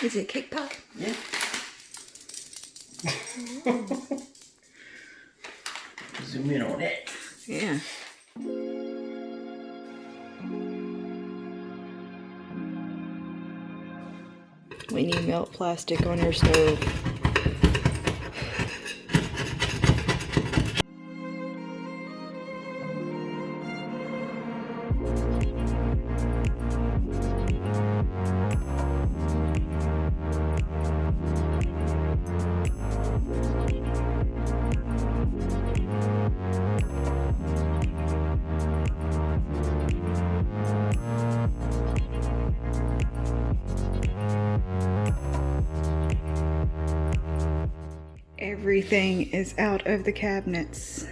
Is it cake pop? Yeah. Zoom in on it. Yeah. When you melt plastic on your stove. Everything is out of the cabinets.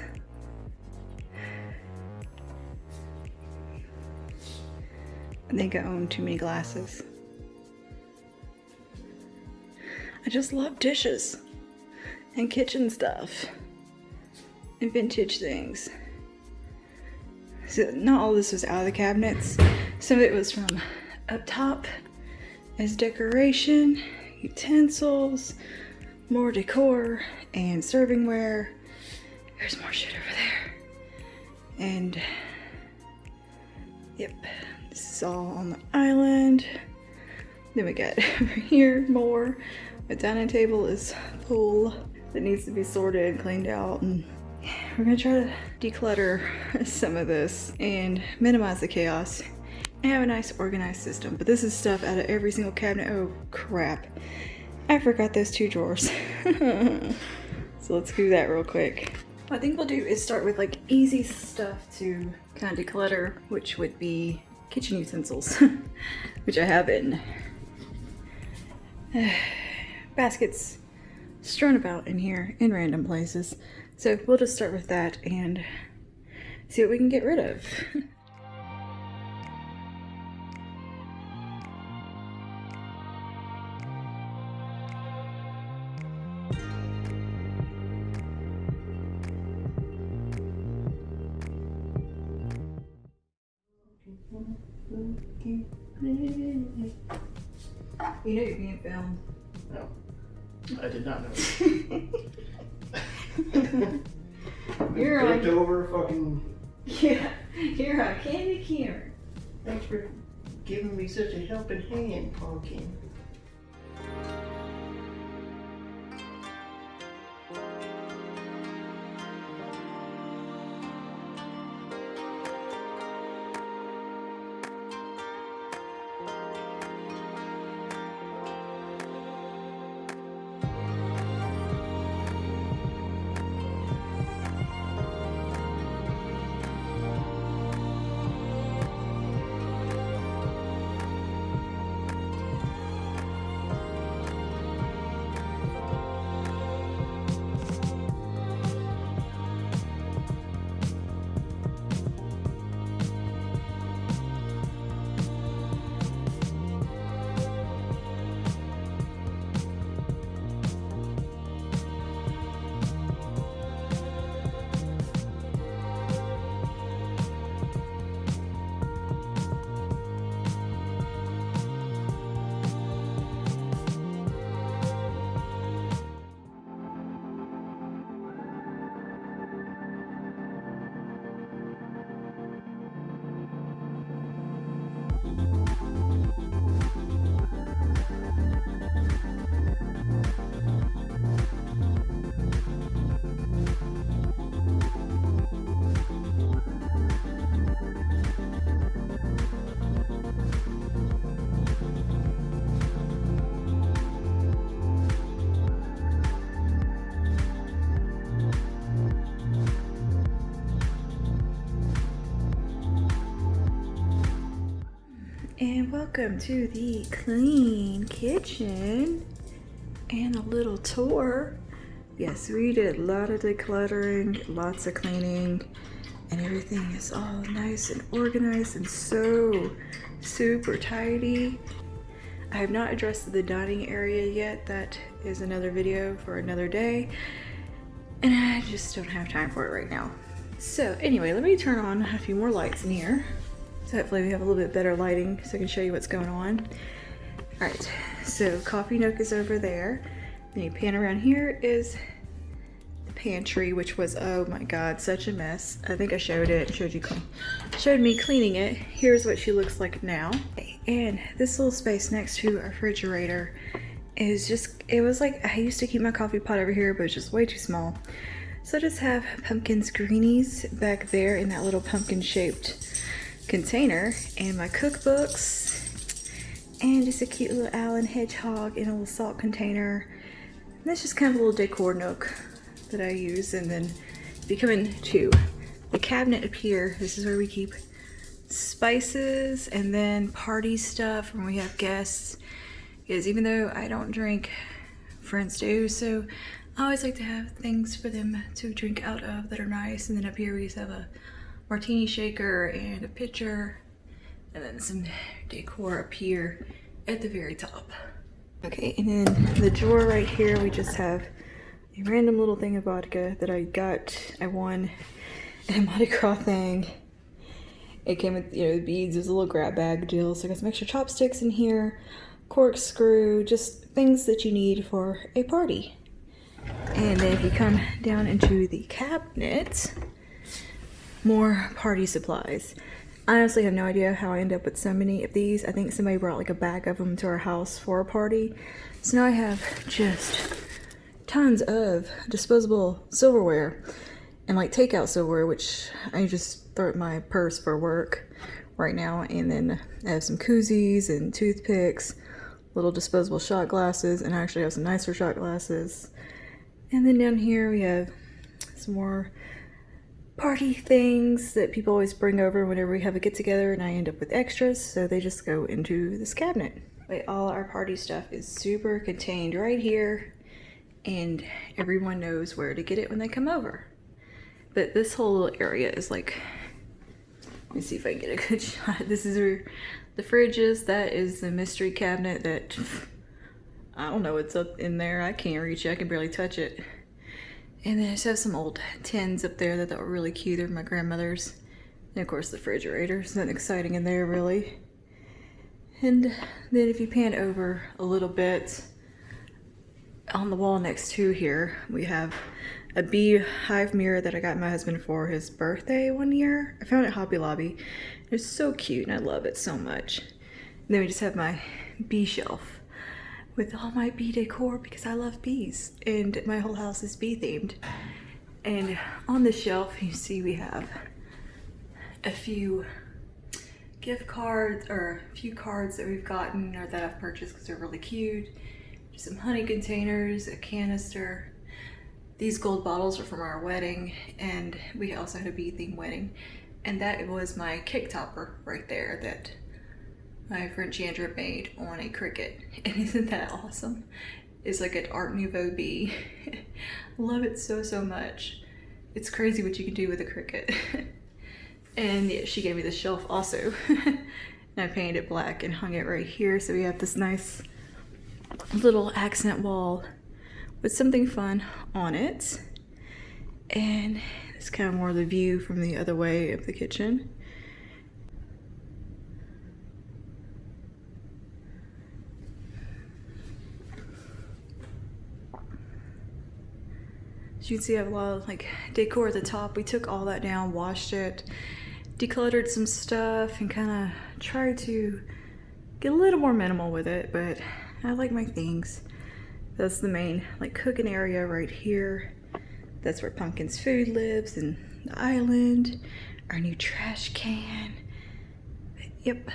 I think I own too many glasses. I just love dishes and kitchen stuff and vintage things. So not all this was out of the cabinets. Some of it was from up top as decoration, utensils, more decor, and servingware. There's more shit over there. And yep, this is all on the island. Then we got over here more. The dining table is full. That needs to be sorted and cleaned out. And we're gonna try to declutter some of this and minimize the chaos and have a nice organized system. But this is stuff out of every single cabinet. Oh crap. I forgot those 2 drawers. So let's do that real quick. What I think we'll do is start with like easy stuff to kind of declutter, which would be kitchen utensils, which I have in baskets strewn about in here in random places. So we'll just start with that and see what we can get rid of. You know you're being filmed. No, I did not know. You're on. Bent over fucking. Yeah, you're on candy camera. Thanks for giving me such a helping hand, Pumpkin. And welcome to the clean kitchen and a little tour. Yes, we did a lot of decluttering, lots of cleaning, and everything is all nice and organized and so super tidy. I have not addressed the dining area yet. That is another video for another day, and I just don't have time for it right now. So anyway, let me turn on a few more lights in here. So hopefully we have a little bit better lighting so I can show you what's going on. All right, so coffee nook is over there. Then you pan around here is the pantry, which was, oh my God, such a mess. I think I showed me cleaning it. Here's what she looks like now. And this little space next to our refrigerator is just, it was like, I used to keep my coffee pot over here, but it's just way too small. So I just have pumpkins, greenies back there in that little pumpkin shaped container, and my cookbooks, and just a cute little Allen hedgehog in a little salt container. And that's just kind of a little decor nook that I use. And then if you come into the cabinet up here, this is where we keep spices and then party stuff when we have guests. Because even though I don't drink, friends do, so I always like to have things for them to drink out of that are nice. And then up here we just have a martini shaker and a pitcher, and then some decor up here at the very top. Okay, and then the drawer right here, we just have a random little thing of vodka that I won at a Mardi Gras thing. It came with, you know, beads. It was a little grab bag deal, so I got some extra chopsticks in here, corkscrew, just things that you need for a party. And then if you come down into the cabinet, more party supplies. I honestly have no idea how I end up with so many of these. I think somebody brought like a bag of them to our house for a party. So now I have just tons of disposable silverware and like takeout silverware, which I just throw in my purse for work right now. And then I have some koozies and toothpicks, little disposable shot glasses, and I actually have some nicer shot glasses. And then down here we have some more party things that people always bring over whenever we have a get together, and I end up with extras, so they just go into this cabinet. But all our party stuff is super contained right here, and everyone knows where to get it when they come over. But this whole little area is like, let me see if I can get a good shot. This is where the fridge is. That is the mystery cabinet that I don't know what's up in there. I can't reach it. I can barely touch it. And then I just have some old tins up there that were really cute. They're my grandmother's. And of course the refrigerator. There's nothing exciting in there really. And then if you pan over a little bit, on the wall next to here, we have a Hive Mirror that I got my husband for his birthday one year. I found it at Hobby Lobby. It's so cute and I love it so much. And then we just have my bee shelf with all my bee decor because I love bees and my whole house is bee themed. And on the shelf you see we have a few gift cards, or a few cards that we've gotten or that I've purchased because they're really cute. Just some honey containers, a canister. These gold bottles are from our wedding, and we also had a bee themed wedding. And that was my cake topper right there that my friend Chandra made on a cricket. And isn't that awesome? It's like an Art Nouveau bee. Love it so, so much. It's crazy what you can do with a cricket. And yeah, she gave me the shelf also. And I painted it black and hung it right here. So we have this nice little accent wall with something fun on it. And it's kind of more the view from the other way of the kitchen. So you can see I have a lot of like decor at the top. We took all that down, washed it, decluttered some stuff, and kind of tried to get a little more minimal with it, but I like my things. That's the main like cooking area right here. That's where Pumpkin's food lives, and the island, our new trash can. Yep.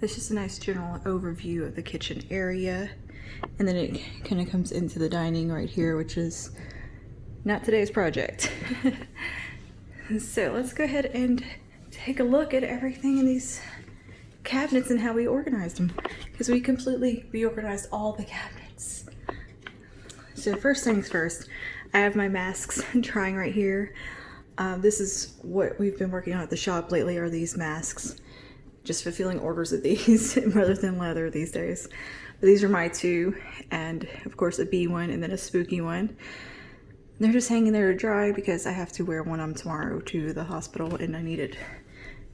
That's just a nice general overview of the kitchen area. And then it kind of comes into the dining right here, which is not today's project. So let's go ahead and take a look at everything in these cabinets and how we organized them, because we completely reorganized all the cabinets. So first things first, I have my masks drying right here. This is what we've been working on at the shop lately, are these masks. Just fulfilling orders of these rather than leather these days. But these are my two, and of course a bee one and then a spooky one. They're just hanging there to dry because I have to wear one of them tomorrow to the hospital, and I need it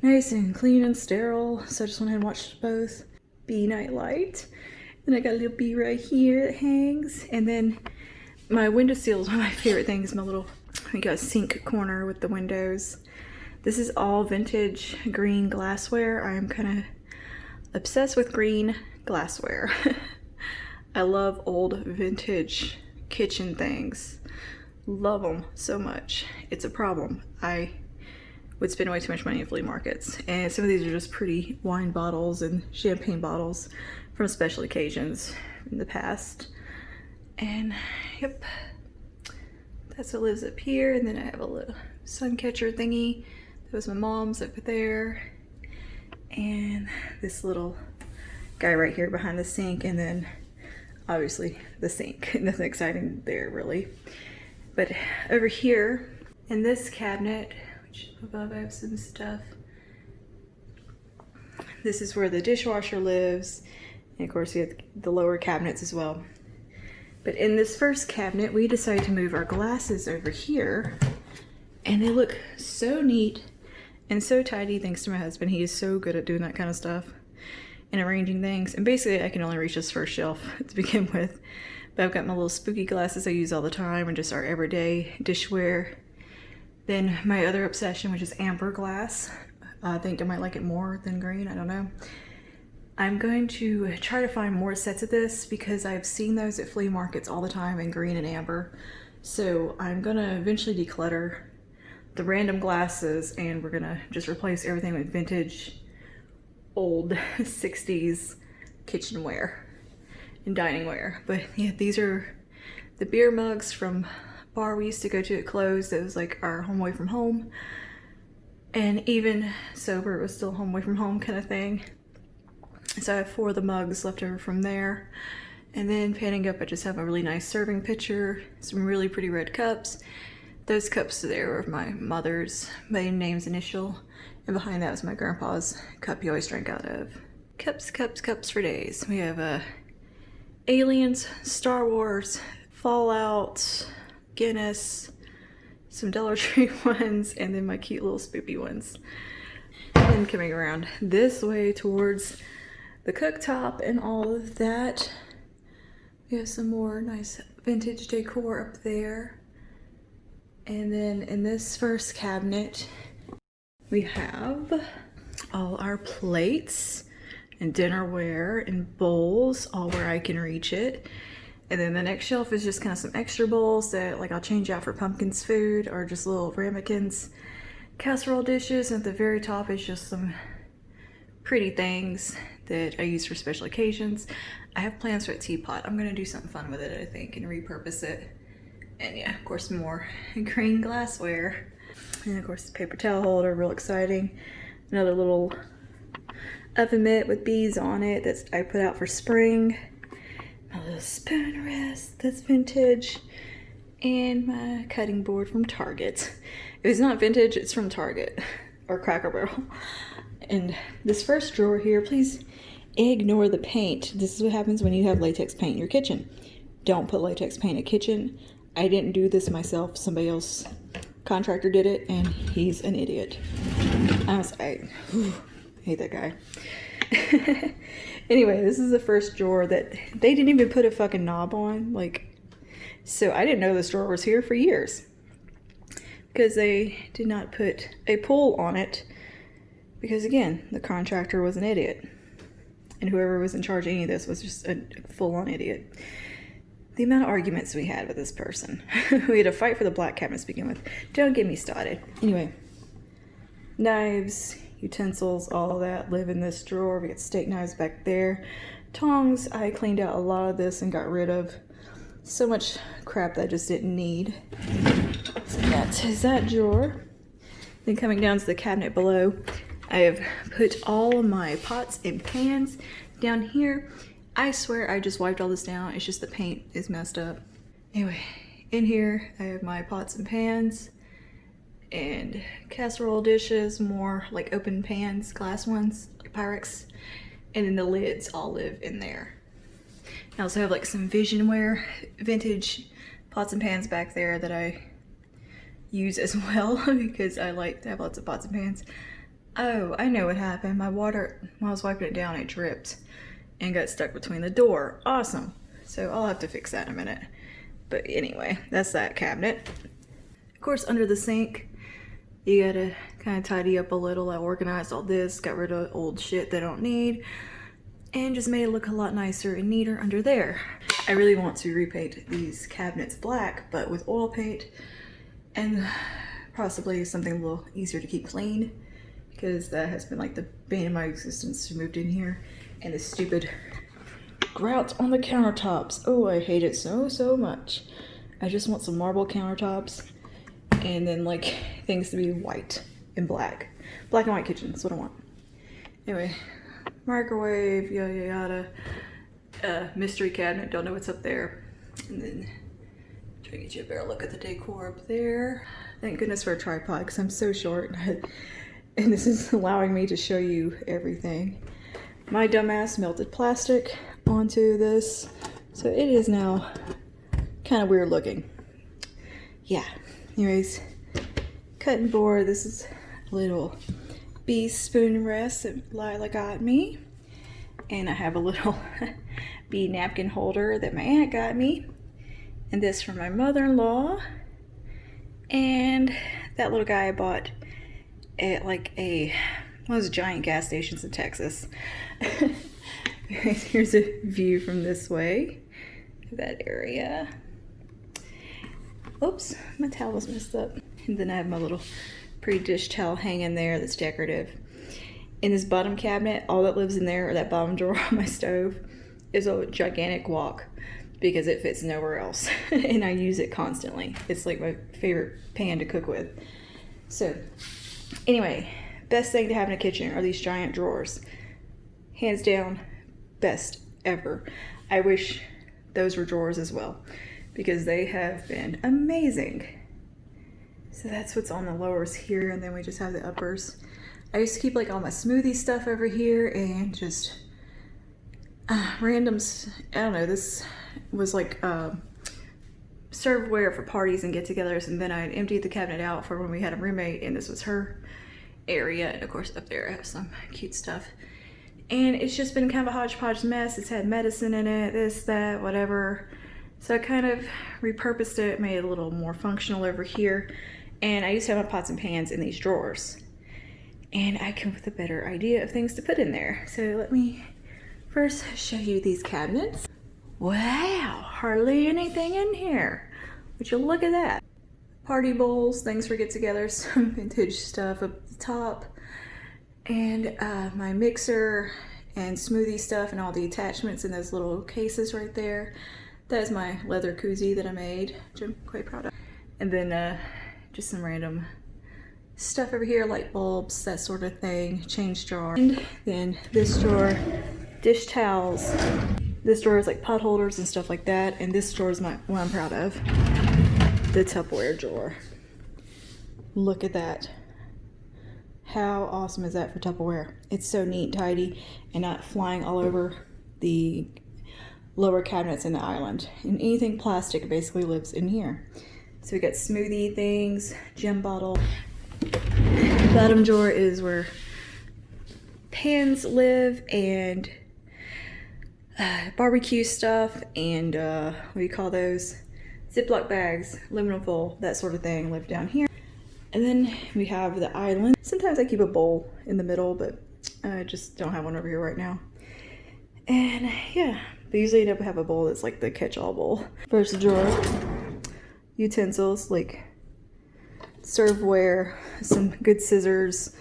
nice and clean and sterile, so I just went ahead and watched both. bee nightlight. And I got a little bee right here that hangs. And then my windowsill is one of my favorite things. My little, we got a sink corner with the windows. This is all vintage green glassware. I am kind of obsessed with green glassware. I love old vintage kitchen things. Love them so much. It's a problem. I would spend way too much money at flea markets. And some of these are just pretty wine bottles and champagne bottles from special occasions in the past. And yep, that's what lives up here. And then I have a little sun catcher thingy. That was my mom's over there. And this little guy right here behind the sink. And then obviously the sink. Nothing exciting there really. But over here in this cabinet, which above I have some stuff. This is where the dishwasher lives. And of course we have the lower cabinets as well. But in this first cabinet, we decided to move our glasses over here. And they look so neat and so tidy thanks to my husband. He is so good at doing that kind of stuff and arranging things. And basically I can only reach this first shelf to begin with. But I've got my little spooky glasses I use all the time and just our everyday dishware. Then my other obsession, which is amber glass. I think I might like it more than green, I don't know. I'm going to try to find more sets of this because I've seen those at flea markets all the time in green and amber. So I'm gonna eventually declutter the random glasses and we're gonna just replace everything with vintage, old 60s kitchenware and dining ware. But yeah, these are the beer mugs from a bar we used to go to at closed. It was like our home away from home. And even sober, it was still home away from home kind of thing. So I have 4 of the mugs left over from there. And then panning up, I just have a really nice serving pitcher, some really pretty red cups. Those cups there are my mother's maiden name's initial. And behind that was my grandpa's cup he always drank out of. Cups, cups, cups for days. We have Aliens, Star Wars, Fallout, Guinness, some Dollar Tree ones, and then my cute little spoopy ones. And coming around this way towards the cooktop and all of that, we have some more nice vintage decor up there. And then in this first cabinet, we have all our plates and dinnerware and bowls, all where I can reach it. And then the next shelf is just kind of some extra bowls that like I'll change out for pumpkins food or just little ramekins, casserole dishes. And at the very top is just some pretty things that I use for special occasions. I have plans for a teapot. I'm gonna do something fun with it, I think, and repurpose it. And yeah, of course, more green glassware. And of course, the paper towel holder, real exciting. Another little oven mitt with beads on it that I put out for spring. My little spoon rest that's vintage. And my cutting board from Target. If it's not vintage, it's from Target or Cracker Barrel. And this first drawer here, please ignore the paint. This is what happens when you have latex paint in your kitchen. Don't put latex paint in a kitchen. I didn't do this myself. Somebody else, contractor, did it, and he's an idiot. I hate that guy. Anyway, this is the first drawer that they didn't even put a fucking knob on. Like, so I didn't know this drawer was here for years because they did not put a pull on it. Because again, the contractor was an idiot. And whoever was in charge of any of this was just a full-on idiot. The amount of arguments we had with this person. We had a fight for the black cabinet to begin with. Don't get me started. Anyway, knives, utensils, all of that live in this drawer. We got steak knives back there. Tongs, I cleaned out a lot of this and got rid of so much crap that I just didn't need. So that is that drawer. Then coming down to the cabinet below, I have put all of my pots and pans down here. I swear I just wiped all this down. It's just the paint is messed up. Anyway, in here I have my pots and pans and casserole dishes, more like open pans, glass ones, like Pyrex. And then the lids all live in there. I also have like some Visionware vintage pots and pans back there that I use as well because I like to have lots of pots and pans. Oh, I know what happened. My water, when I was wiping it down, it dripped. and got stuck between the door. Awesome. So I'll have to fix that in a minute. But anyway, that's that cabinet. Of course, under the sink, you gotta kind of tidy up a little. I organized all this, got rid of old shit they don't need, and just made it look a lot nicer and neater under there. I really want to repaint these cabinets black, but with oil paint and possibly something a little easier to keep clean, because that has been like the bane of my existence who moved in here. And the stupid grout on the countertops. Oh, I hate it so much. I just want some marble countertops and then like things to be white and black. Black and white kitchen, that's what I want. Anyway, microwave, yada yada. Mystery cabinet, don't know what's up there. And then try to get you a better look at the decor up there. Thank goodness for a tripod, because I'm so short. And this is allowing me to show you everything. My dumbass melted plastic onto this, so it is now kind of weird looking. Yeah, anyways, cutting board. This is a little bee spoon rest that Lila got me. And I have a little bee napkin holder that my aunt got me. And this from my mother-in-law. And that little guy I bought at like one of those giant gas stations in Texas. Here's a view from this way of that area. Oops, my towel was messed up. And then I have my little pretty dish towel hanging there that's decorative. In this bottom cabinet, all that lives in there, or that bottom drawer on my stove, is a gigantic wok, because it fits nowhere else. And I use it constantly. It's like my favorite pan to cook with. So anyway, best thing to have in a kitchen are these giant drawers. Hands down, best ever. I wish those were drawers as well, because they have been amazing. So that's what's on the lowers here, and then we just have the uppers. I used to keep like all my smoothie stuff over here, and just randoms. I don't know, this was like serveware for parties and get-togethers, and then I emptied the cabinet out for when we had a roommate, and this was her area. And of course up there I have some cute stuff, and it's just been kind of a hodgepodge mess. It's had medicine in it, this, that, whatever. So I kind of repurposed it, made it a little more functional over here. And I used to have my pots and pans in these drawers, and I came up with a better idea of things to put in there. So let me first show you these cabinets. Wow, hardly anything in here. Would you look at that? Party bowls, things for get-togethers, some vintage stuff up the top, and my mixer and smoothie stuff and all the attachments in those little cases right there. That is my leather koozie that I made, which I'm quite proud of. And then just some random stuff over here, light bulbs, that sort of thing, change jar. And then this drawer, dish towels. This drawer is like pot holders and stuff like that. And this drawer is what I'm proud of, the Tupperware drawer. Look at that. How awesome is that for Tupperware? It's so neat and tidy and not flying all over the lower cabinets in the island. And anything plastic basically lives in here. So we got smoothie things, gem bottle. Bottom drawer is where pans live, and barbecue stuff, and what do you call those? Ziploc bags, aluminum foil, that sort of thing live down here. And then we have the island. Sometimes I keep a bowl in the middle, but I just don't have one over here right now. And yeah, but usually I never have a bowl that's like the catch-all bowl. First drawer, utensils, like serveware, some good scissors,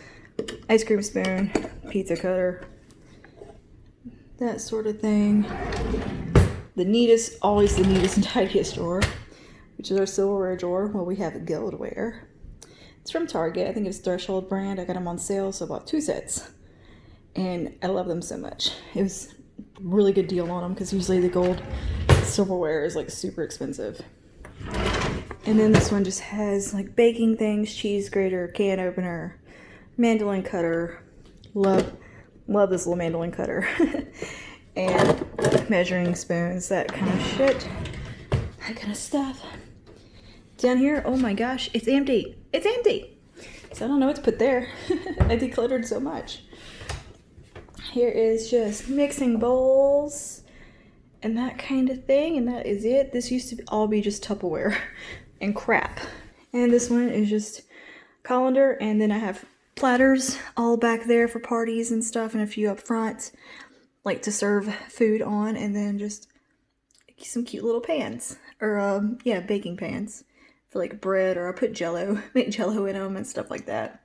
ice cream spoon, pizza cutter, that sort of thing. The neatest, always the neatest and tidiest drawer, which is our silverware drawer. Well, we have a Guildware. It's from Target. I think it's Threshold brand. I got them on sale, so I bought 2 sets. And I love them so much. It was a really good deal on them, because usually the gold silverware is like super expensive. And then this one just has like baking things, cheese grater, can opener, mandolin cutter. Love this little mandolin cutter. And measuring spoons, that kind of shit. That kind of stuff. Down here, oh my gosh, it's empty. It's empty. So I don't know what to put there. I decluttered so much. here is just mixing bowls and that kind of thing, and that is it. This used to all be just Tupperware and crap. And this one is just colander, and then I have platters all back there for parties and stuff, and a few up front, like to serve food on, and then just some cute little pans, or yeah, baking pans for like bread, or I put jello, make jello in them and stuff like that.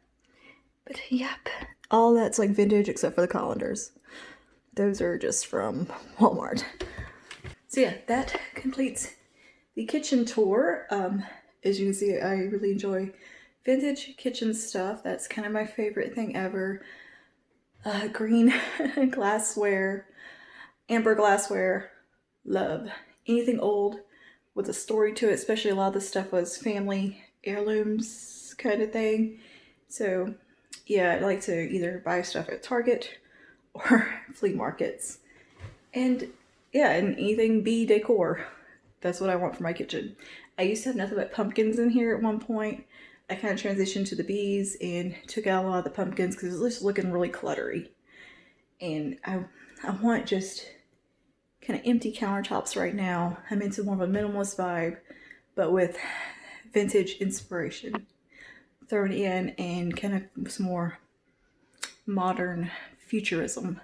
But yep, all that's like vintage except for the colanders. Those are just from Walmart. So yeah, that completes the kitchen tour. As you can see, I really enjoy vintage kitchen stuff. That's kind of my favorite thing ever. Green glassware, amber glassware, love. Anything old with a story to it, especially a lot of the stuff was family heirlooms kind of thing. So yeah, I like to either buy stuff at Target or flea markets. And yeah, and anything bee decor. That's what I want for my kitchen. I used to have nothing but pumpkins in here at one point. I kind of transitioned to the bees and took out a lot of the pumpkins because it was just looking really cluttery. And I want just kind of empty countertops right now. I'm into more of a minimalist vibe, but with vintage inspiration thrown in, and kind of some more modern futurism.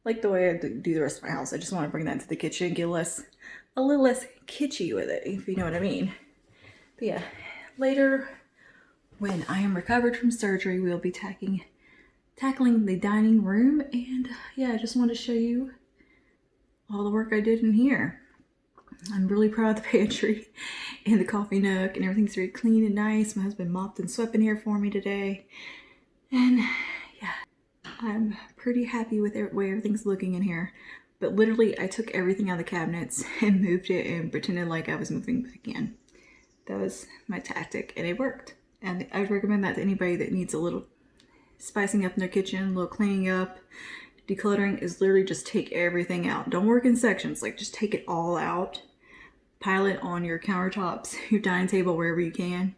Like the way I do the rest of my house. I just want to bring that into the kitchen, get a little less kitschy with it, if you know what I mean. But yeah, later when I am recovered from surgery, we'll be tackling the dining room, and yeah, I just want to show you all the work I did in here. I'm really proud of the pantry and the coffee nook, and everything's very clean and nice. My husband mopped and swept in here for me today, and yeah, I'm pretty happy with the way everything's looking in here. But literally, I took everything out of the cabinets and moved it and pretended like I was moving back in. That was my tactic, and it worked. And I would recommend that to anybody that needs a little spicing up in their kitchen, a little cleaning up. Decluttering is literally just take everything out. Don't work in sections, like just take it all out. Pile it on your countertops, your dining table, wherever you can.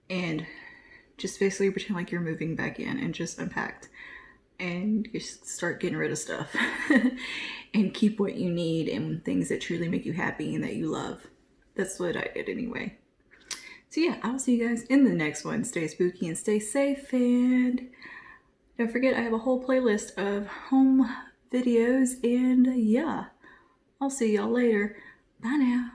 And just basically pretend like you're moving back in and just unpacked. And you start getting rid of stuff. And keep what you need and things that truly make you happy and that you love. That's what I did anyway. So yeah, I'll see you guys in the next one. Stay spooky and stay safe, and don't forget I have a whole playlist of home videos, and yeah, I'll see y'all later. Bye now.